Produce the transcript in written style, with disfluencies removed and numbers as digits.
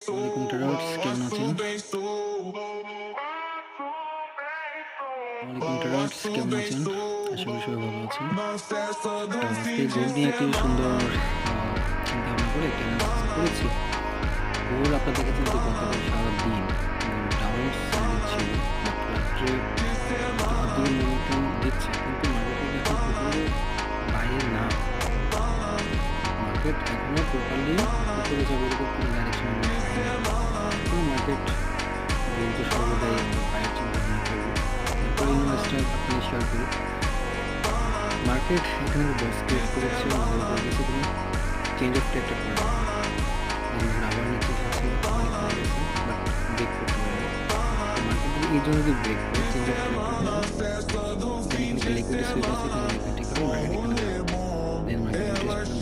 ওয়ালাইকুম ট্রেডার্স, কেমন আছেন? আশা করি সবাই ভালো আছেন। তো আজকে গোল নিয়ে একটি সুন্দর চিন্তাভাবনা করে একটা অ্যানালাইসিস করেছি। গোল আপনারা দেখেছেন যে গতকাল সারাদিন ডাউন সাইডে ছিল, বাট রাত্রে উপরের দিকে মোমেন্টাম দিচ্ছে, কিন্তু মার্কেটের এখন উপরে বাইরে না। মার্কেট এখনও প্রপারলি উপরে যাবে এরকম কোনো ডাইরেকশন আমরা পাইনি। তো মার্কেট যেহেতু সর্বদাই আমরা বায়ের চিন্তা ভাবনা করবো। এরপর ইনভেস্টার আপনাকে শেয়ার করি। মার্কেট এখানে বস ক্রিয়েট করেছে, আমাদের বলতেছে তুমি চেঞ্জ অফ ট্র্যাকটা করে দাও। দেখুন আবার নিচে এসেছে, অনেক কমে গেছে, বাট ব্রেক করতে পারেনি। তো মার্কেট যদি এই জন্য যদি ব্রেক করে চেঞ্জ অফ ট্র্যাকটা করো, দেন এখানে লিকুইডিটি সুইচ আছে, এখানে লিকুইডিটি করে মার্কেট এখানে যাবে, দেন মার্কেট ইন্টারেস্ট